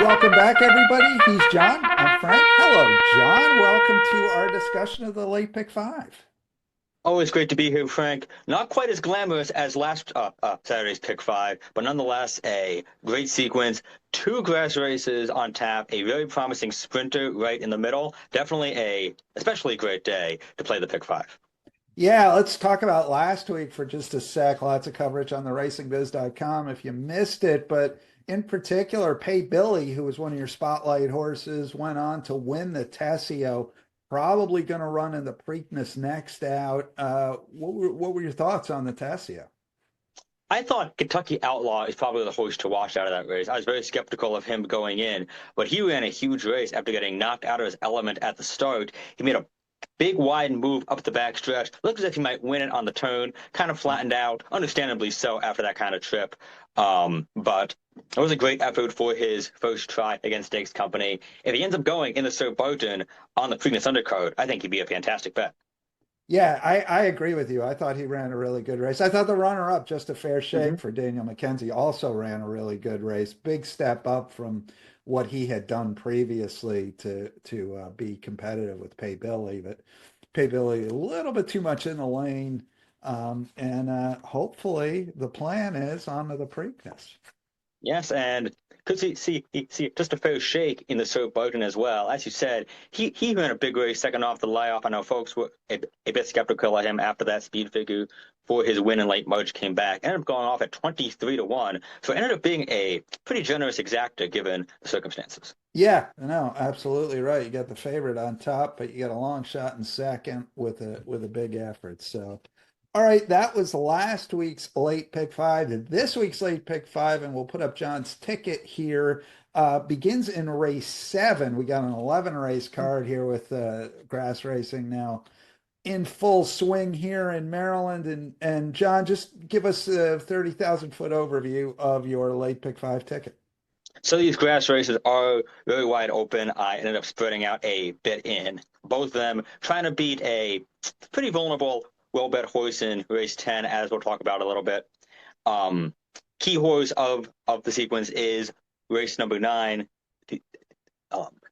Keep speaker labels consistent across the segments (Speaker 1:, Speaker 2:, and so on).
Speaker 1: Welcome back, everybody. He's John. I'm Frank. Hello, John. Welcome to our discussion of the late pick five.
Speaker 2: Always great to be here, Frank. Not quite as glamorous as last Saturday's Pick 5, but nonetheless a great sequence. Two grass races on tap, a very promising sprinter right in the middle. Definitely a especially great day to play the Pick 5.
Speaker 1: Yeah, let's talk about last week for just a sec. Lots of coverage on the racingbiz.com if you missed it, but in particular, Pay Billy, who was one of your spotlight horses, went on to win the Tessio. Probably going to run in the Preakness next out. What were your thoughts on the Tessio?
Speaker 2: I thought Kentucky Outlaw is probably the horse to watch out of that race. I was very skeptical of him going in, but he ran a huge race after getting knocked out of his element at the start. He made a big wide move up the backstretch. Looked as if he might win it on the turn. Kind of flattened out, understandably so after that kind of trip. But it was a great effort for his first try against Stakes Company. If he ends up going in the Sir Barton on the Preakness undercard, I think he'd be a fantastic bet.
Speaker 1: Yeah, I agree with you. I thought he ran a really good race. I thought the runner-up, Just a Fair
Speaker 2: Hmm.
Speaker 1: Shake for Daniel McKenzie, also ran a really good race. Big step up from what he had done previously to be competitive with Pay Billy, but Pay Billy a little bit too much in the lane. And hopefully the plan is onto the Preakness.
Speaker 2: Yes, and could see just a fair shake in the Sir Bowden as well. As you said, he ran a big race second off the layoff. I know folks were a bit skeptical of him after that speed figure for his win in late March came back. Ended up going off at 23 to 1. So it ended up being a pretty generous exacta given the circumstances.
Speaker 1: Yeah, no, absolutely right. You got the favorite on top, but you got a long shot in second with a big effort. So all right, that was last week's late pick five. This week's late pick five, and we'll put up John's ticket here. Begins in race seven. We got an 11 race card here with grass racing now in full swing here in Maryland. And John, just give us a 30,000 foot overview of your late pick five ticket.
Speaker 2: So these grass races are very wide open. I ended up spreading out a bit in both of them, trying to beat a pretty vulnerable well bet horse in race 10, as we'll talk about a little bit. Um, Key horse of the sequence is race number 9,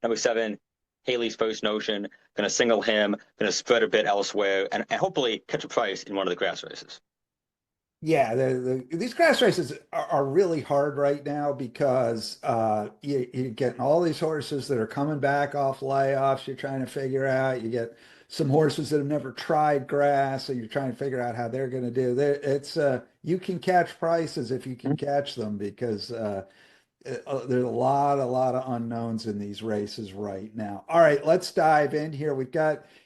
Speaker 2: number 7, Haley's First Notion. Going to single him, going to spread a bit elsewhere, and hopefully catch a price in one of the grass races.
Speaker 1: Yeah, these grass races are really hard right now because you're getting all these horses that are coming back off layoffs. You're trying to figure out. You get some horses that have never tried grass, so you're trying to figure out how they're going to do. It's you can catch prices if you can catch them because there's a lot of unknowns in these races right now. All right, let's dive in here.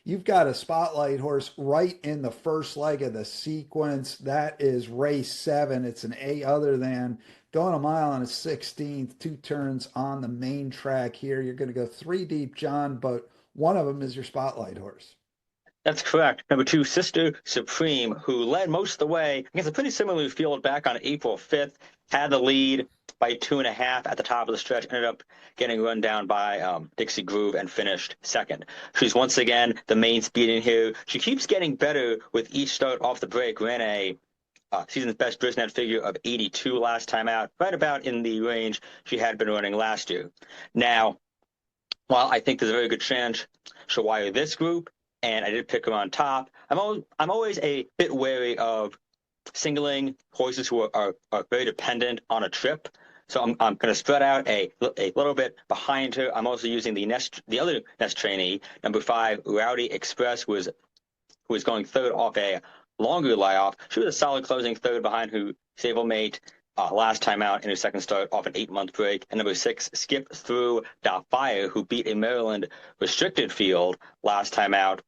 Speaker 1: You've got a spotlight horse right in the first leg of the sequence. That is race seven. It's an A other than going a mile on a 16th, two turns on the main track here. You're going to go three deep, John, but one of them is your spotlight horse.
Speaker 2: That's correct. Number 2, Sister Supreme, who led most of the way against a pretty similar field back on April 5th, had the lead by 2.5 at the top of the stretch, ended up getting run down by Dixie Groove and finished second. She's once again the main speed in here. She keeps getting better with each start off the break. Ran a season's best Brisnet figure of 82 last time out, right about in the range she had been running last year. Now, while I think there's a very good chance she'll wire this group, and I did pick her on top, I'm always a bit wary of singling horses who are very dependent on a trip. So I'm going to spread out a little bit behind her. I'm also using the other nest trainee, number 5, Rowdy Express, who was going third off a longer layoff. She was a solid closing third behind her stablemate last time out in her second start off an 8-month break. And number 6, Skip Through Fire, who beat a Maryland restricted field last time out,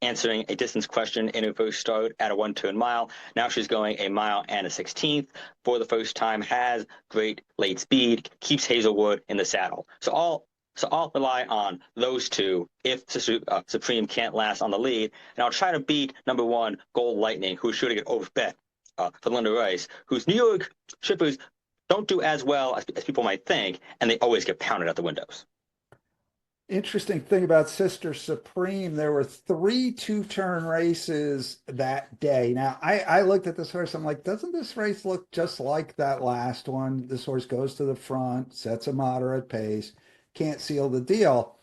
Speaker 2: answering a distance question in her first start at a 1-turn mile. Now she's going a mile and a 16th for the first time, has great late speed, keeps Hazelwood in the saddle. So I'll rely on those two if Supreme can't last on the lead, and I'll try to beat number 1, Gold Lightning, who's sure to get overbet for Linda Rice, whose New York shippers don't do as well as people might think, and they always get pounded at the windows.
Speaker 1: Interesting thing about Sister Supreme, there were three two-turn races that day. Now, I looked at this horse. I'm like, doesn't this race look just like that last one? This horse goes to the front, sets a moderate pace, can't seal the deal.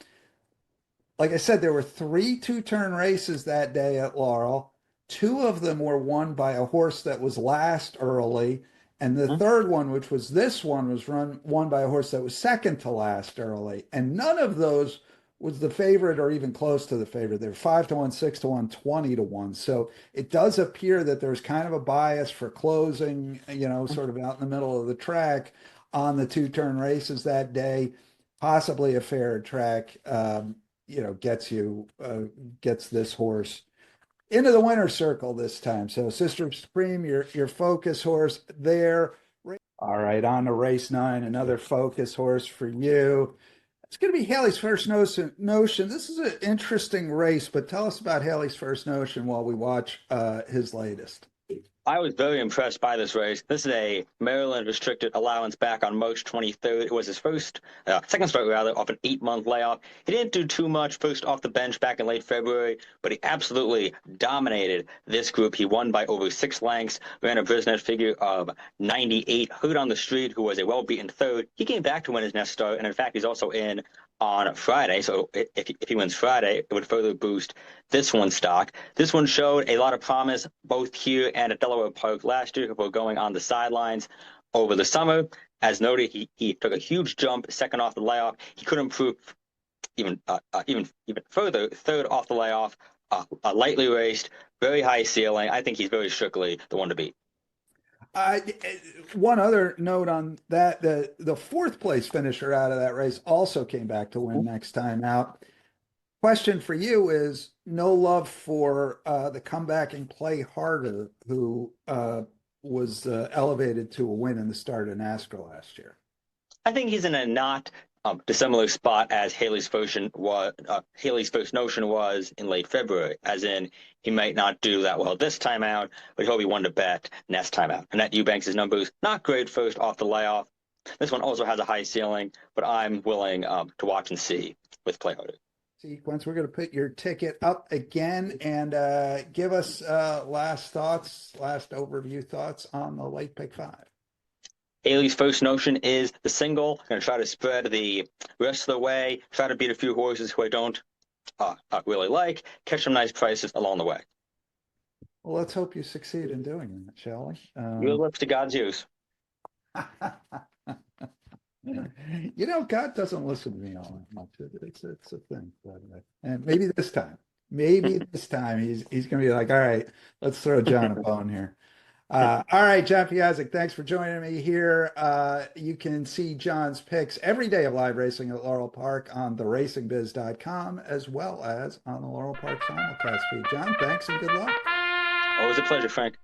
Speaker 1: Like I said, there were three two-turn races that day at Laurel. Two of them were won by a horse that was last early, and the
Speaker 2: Mhm.
Speaker 1: third one, which was this one, was won by a horse that was second to last early. And none of those was the favorite or even close to the favorite. They're 5 to 1, 6 to 1, 20 to 1. So it does appear that there's kind of a bias for closing, sort of out in the middle of the track on the two-turn races that day, possibly a fair track. Gets this horse into the winner's circle this time. So Sister Supreme, your focus horse there. All right, on to race 9, another focus horse for you. It's going to be Haley's First Notion. This is an interesting race, but tell us about Haley's First Notion while we watch his latest.
Speaker 2: I was very impressed by this race. This is a Maryland restricted allowance back on March 23rd. It was his second start rather, off an 8-month layoff. He didn't do too much first off the bench back in late February, but he absolutely dominated this group. He won by over 6 lengths, ran a prisoner figure of 98. Hood on the Street, who was a well-beaten third, he came back to win his next start, and in fact, he's also in on Friday. So if he wins Friday, it would further boost this one's stock. This one showed a lot of promise both here and at Laurel Park last year before going on the sidelines over the summer. As noted, he took a huge jump second off the layoff. He could improve even further third off the layoff. Lightly raced, very high ceiling. I think he's very strictly the one to beat.
Speaker 1: Uh, One other note on that, the fourth place finisher out of that race also came back to win next time out. Question for you is no love for the comeback and play harder, who was elevated to a win in the start of NASCAR last year.
Speaker 2: I think he's in a not dissimilar spot as Haley's first notion was in late February, as in he might not do that well this time out, but he'll be one to bet next time out. Annette Eubanks' numbers not great first off the layoff. This one also has a high ceiling, but I'm willing to watch and see with play harder.
Speaker 1: Sequence, we're going to put your ticket up again and give us last thoughts, last overview thoughts on the late pick 5.
Speaker 2: Haley's first notion is the single. I'm going to try to spread the rest of the way, try to beat a few horses who I don't really like, catch some nice prices along the way.
Speaker 1: Well, let's hope you succeed in doing that, shall we?
Speaker 2: Your lips to God's use.
Speaker 1: God doesn't listen to me all that much. It's a thing. And maybe this time he's going to be like, all right, let's throw John a bone here. All right, John Piazzik, thanks for joining me here. You can see John's picks every day of live racing at Laurel Park on theracingbiz.com, as well as on the Laurel Park simulcast feed. John, thanks and good luck.
Speaker 2: Always a pleasure, Frank.